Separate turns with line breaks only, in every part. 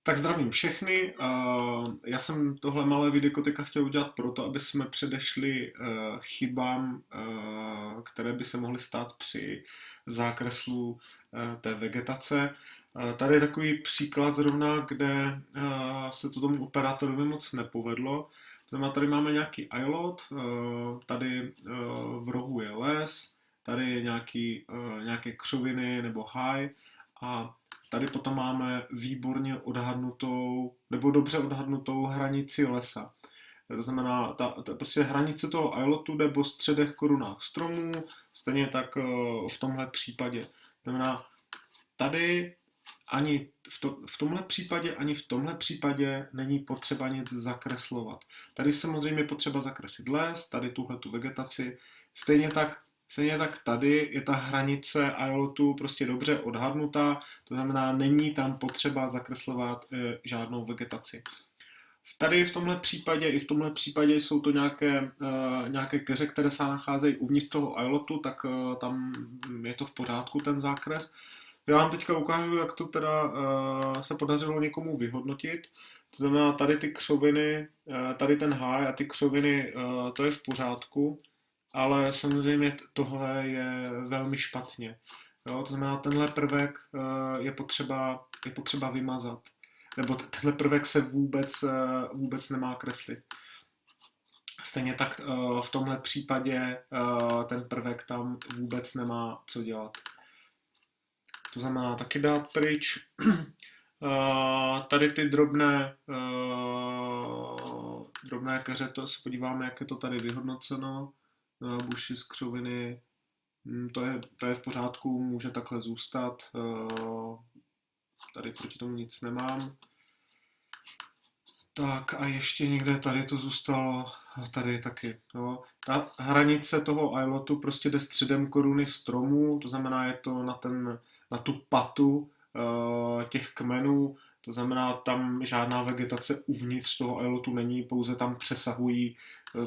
Tak zdravím všechny. Já jsem tohle malé videjko teďka chtěl udělat proto, aby jsme předešli chybám, které by se mohly stát při zákreslu té vegetace. Tady je takový příklad zrovna, kde se to tomu operátorovi moc nepovedlo. To znamená, tady máme nějaký iLot, tady v rohu je les, tady je nějaké křoviny nebo háj a tady potom máme výborně odhadnutou, nebo dobře odhadnutou hranici lesa. To znamená, prostě hranice toho iLotu jde po středech korunách stromů, stejně tak v tomhle případě. To znamená, tady ani v tomhle případě, ani v tomhle případě není potřeba nic zakreslovat. Tady samozřejmě je potřeba zakreslit les, tady tuhletu vegetaci, stejně tak tady je ta hranice iLotu prostě dobře odhadnutá, to znamená, není tam potřeba zakreslovat žádnou vegetaci. Tady v tomhle případě, i v tomhle případě jsou to nějaké keře, které se nacházejí uvnitř toho iLotu, tak tam je to v pořádku ten zákres. Já vám teďka ukážu, jak to teda se podařilo někomu vyhodnotit. To znamená, tady ty křoviny, tady ten háj a ty křoviny, to je v pořádku, ale samozřejmě tohle je velmi špatně. Jo? To znamená, tenhle prvek je potřeba vymazat. Nebo tenhle prvek se vůbec nemá kreslit. Stejně tak v tomhle případě ten prvek tam vůbec nemá co dělat. To znamená taky dát pryč. Tady ty drobné keře, to se podíváme, jak je to tady vyhodnoceno. Buši z křoviny, to je v pořádku, může takhle zůstat. Tady proti tomu nic nemám. Tak a ještě někde tady to zůstalo, tady taky. Jo. Ta hranice toho iLotu prostě jde středem koruny stromu, to znamená, je to na tu patu těch kmenů, to znamená, tam žádná vegetace uvnitř toho iLotu není, pouze tam přesahují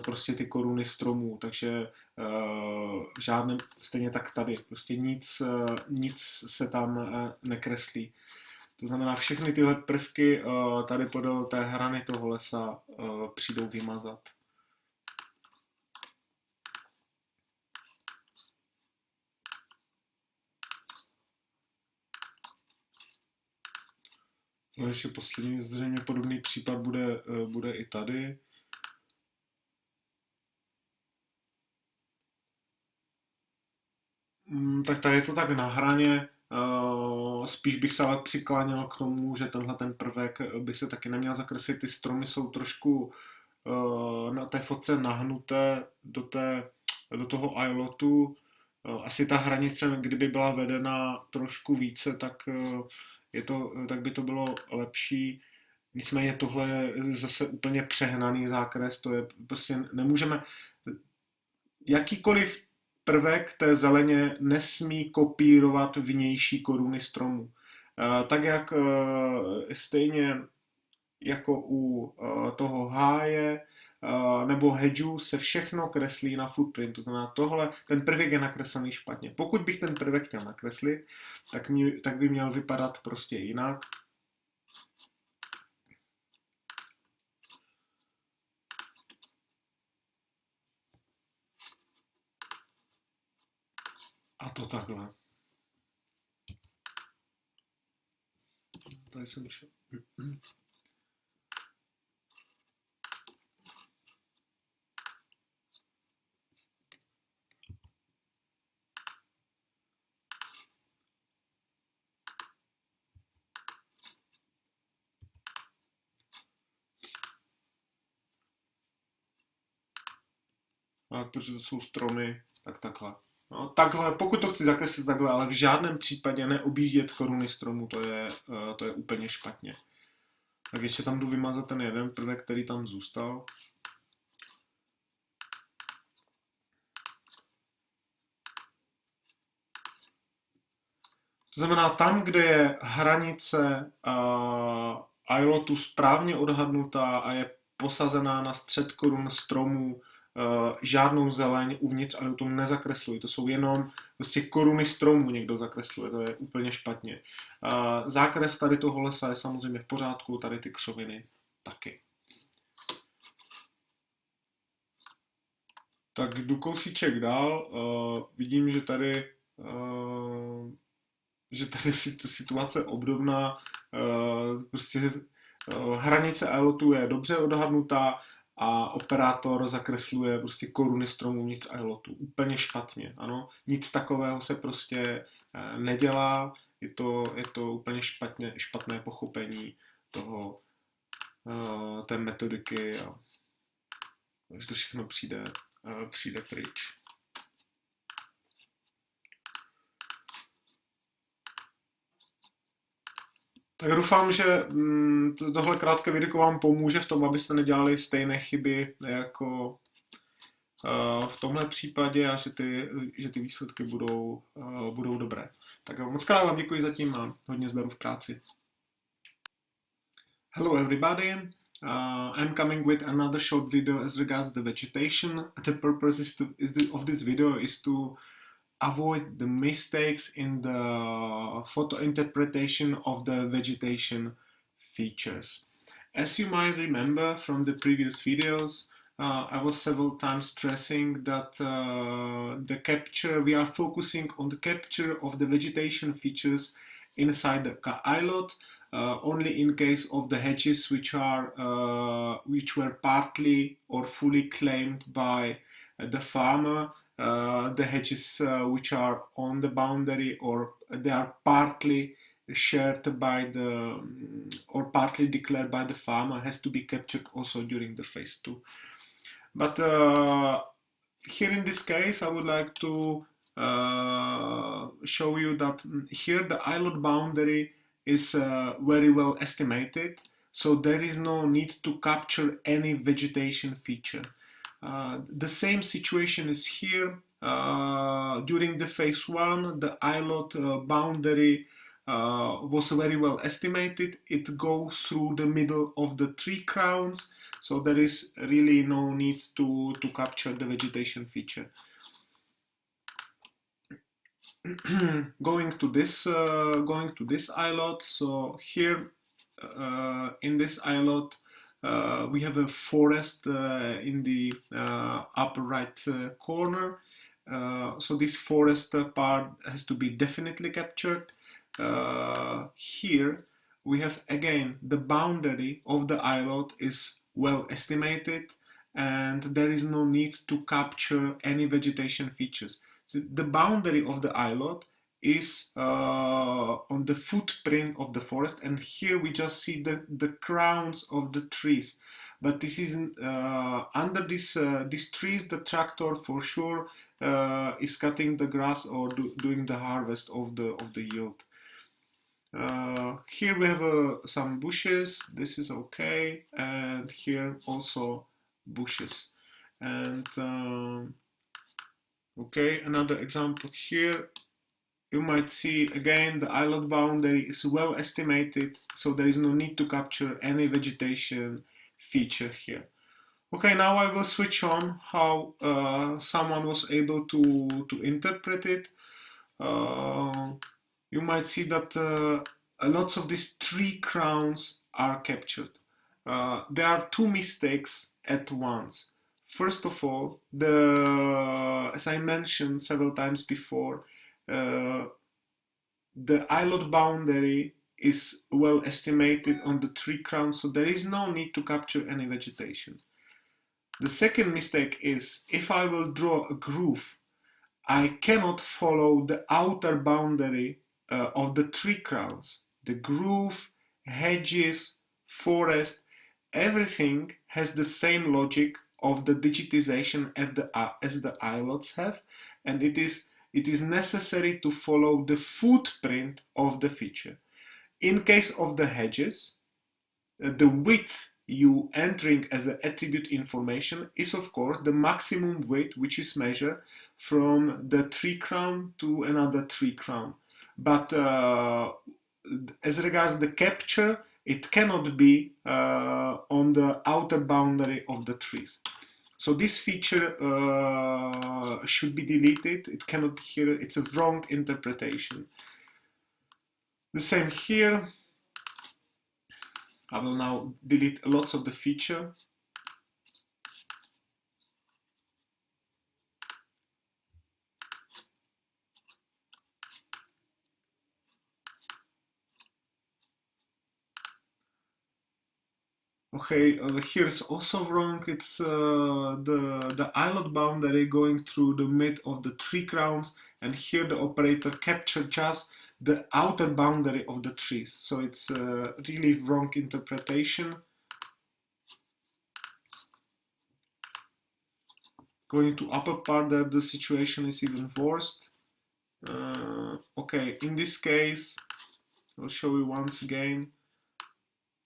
prostě ty koruny stromů, takže v žádném, stejně tak tady, prostě nic se tam nekreslí. To znamená, všechny tyhle prvky tady podél té hrany toho lesa přijdou vymazat. No ještě poslední, zřejmě podobný případ bude i tady. Tak tady je to tak na hraně, spíš bych se ale přikláněl k tomu, že tenhle ten prvek by se taky neměl zakreslit. Ty stromy jsou trošku na té fotce nahnuté do toho iLotu. Asi ta hranice, kdyby byla vedena trošku více, tak by to bylo lepší. Nicméně tohle je zase úplně přehnaný zákres, to je prostě nemůžeme, jakýkoliv prvek té zeleně nesmí kopírovat vnější koruny stromu. Tak jak stejně jako u toho háje nebo hedžu se všechno kreslí na footprint. To znamená, ten prvek je nakreslený špatně. Pokud bych ten prvek chtěl nakreslit, tak by měl vypadat prostě jinak. A to takhle. Tady jsem šel. A protože to jsou stromy, tak takhle. No, takhle, pokud to chci zakreslit takhle, ale v žádném případě neobjíždět koruny stromu, to je úplně špatně. Tak ještě tam jdu vymazat ten jeden prvek, který tam zůstal. To znamená, tam, kde je hranice iLotu správně odhadnutá a je posazená na střed korun stromů, žádnou zeleň uvnitř ilotu nezakreslují. To jsou jenom prostě koruny stromů někdo zakresluje, to je úplně špatně. Zákres tady toho lesa je samozřejmě v pořádku, tady ty křoviny taky. Tak jdu kousíček dál, vidím, že tady je situace obdobná, prostě hranice ilotu je dobře odhadnutá a operátor zakresluje prostě koruny stromů uvnitř ilotu. Úplně špatně, ano. Nic takového se prostě nedělá, je to úplně špatné pochopení té metodiky a že to všechno přijde pryč. Tak doufám, že tohle krátké videko vám pomůže v tom, abyste nedělali stejné chyby jako v tomhle případě a že ty výsledky budou dobré. Tak moc krát vám děkuji zatím a hodně zdaru v práci. Hello everybody, I'm coming with another short video as regards the vegetation. The purpose of this video is to avoid the mistakes in the photo interpretation of the vegetation features. As you might remember from the previous videos, I was several times stressing that we are focusing on the capture of the vegetation features inside the ilot, only in case of the hedges which were partly or fully claimed by the farmer. The hedges which are on the boundary or they are partly shared or partly declared by the farmer has to be captured also during the phase 2. But here in this case I would like to show you that here the ilot boundary is very well estimated, so there is no need to capture any vegetation feature. The same situation is here. During the phase 1, the ilot boundary was very well estimated. It goes through the middle of the tree crowns, so there is really no need to capture the vegetation feature. Going to this ilot, so here in this ilot we have a forest in the upper right corner, so this forest part has to be definitely captured. Here we have again the boundary of the ilot is well estimated and there is no need to capture any vegetation features. So the boundary of the islet is on the footprint of the forest, and here we just see the crowns of the trees. But this is under these trees, the tractor for sure is cutting the grass or doing the harvest of the yield. Here we have some bushes. This is okay, and here also bushes. And okay, another example here. You might see again the islet boundary is well estimated, so there is no need to capture any vegetation feature here. Okay, now I will switch on how someone was able to interpret it. You might see that lots of these tree crowns are captured. There are two mistakes at once. First of all, as I mentioned several times before, the islet boundary is well estimated on the tree crown, so there is no need to capture any vegetation. The second mistake is, if I will draw a groove, I cannot follow the outer boundary of the tree crowns. The groove, hedges, forest, everything has the same logic of the digitization as the islets have, and it is necessary to follow the footprint of the feature. In case of the hedges, the width you entering as an attribute information is of course the maximum width which is measured from the tree crown to another tree crown. But as regards the capture, it cannot be on the outer boundary of the trees. So this feature should be deleted. It cannot be here. It's a wrong interpretation. The same here. I will now delete lots of the feature. Okay, here's also wrong. It's the islet boundary going through the mid of the tree crowns, and here the operator captured just the outer boundary of the trees. So it's really wrong interpretation. Going to upper part there, the situation is even worse. Okay, in this case, I'll show you once again.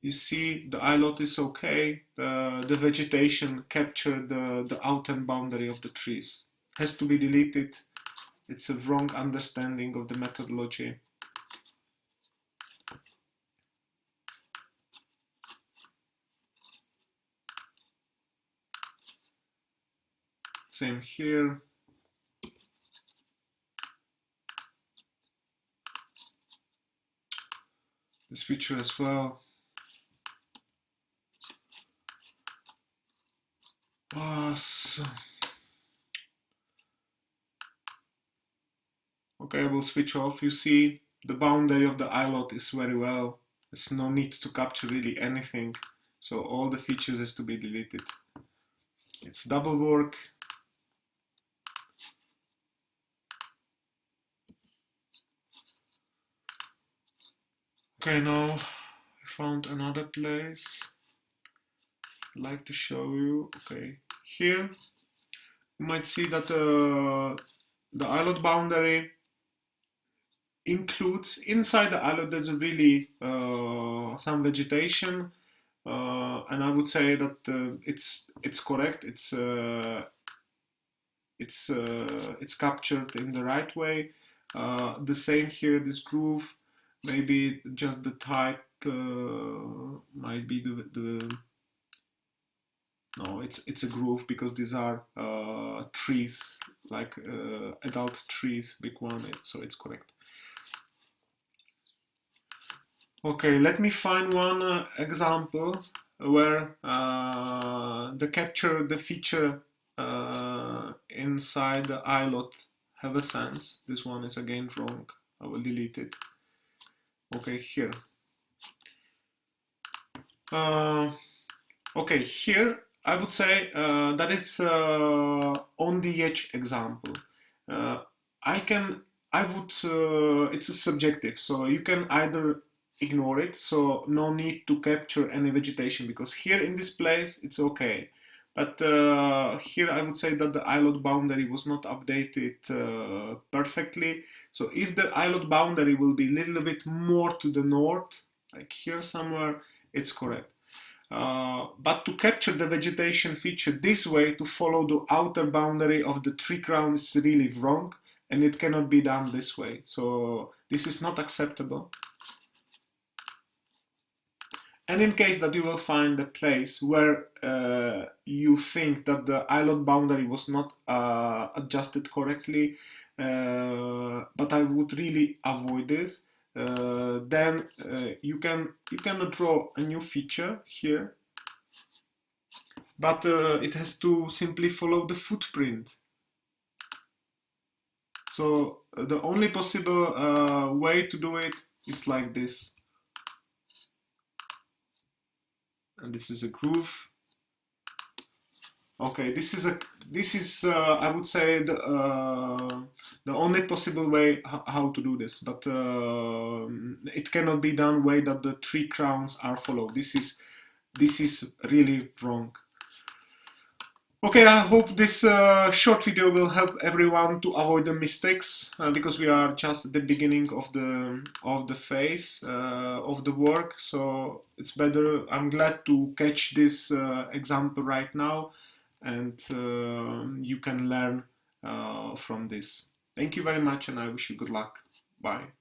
You see the islet is okay, the vegetation captured the outer boundary of the trees. Has to be deleted. It's a wrong understanding of the methodology. Same here. This feature as well. Okay, I will switch off. You see the boundary of the islet is very well. There's no need to capture really anything. So all the features has to be deleted. It's double work. Okay, now I found another place I'd like to show you. Okay, here you might see that the islet boundary includes, inside the islet there's really some vegetation, and I would say that it's correct. It's captured in the right way. The same here, this groove, maybe just the type might be no, it's a groove because these are trees, like adult trees, big one, so it's correct. Okay, let me find one example where the feature inside the islet have a sense. This one is again wrong. I will delete it. Okay, here. Okay, here I would say that it's on the edge example. It's a subjective, so you can either ignore it, so no need to capture any vegetation, because here in this place it's okay. But here I would say that the islet boundary was not updated perfectly. So if the islet boundary will be a little bit more to the north, like here somewhere, it's correct. But to capture the vegetation feature this way, to follow the outer boundary of the tree crown, is really wrong, and it cannot be done this way. So this is not acceptable. And in case that you will find a place where you think that the islet boundary was not adjusted correctly, but I would really avoid this, then you can draw a new feature here, but it has to simply follow the footprint. So the only possible way to do it is like this. And this is a groove. Okay, this is I would say the only possible way how to do this, but it cannot be done way that the tree crowns are followed. This is really wrong. Okay, I hope this short video will help everyone to avoid the mistakes, because we are just at the beginning of the phase of the work. So it's better. I'm glad to catch this example right now, and you can learn from this. Thank you very much, and I wish you good luck. Bye.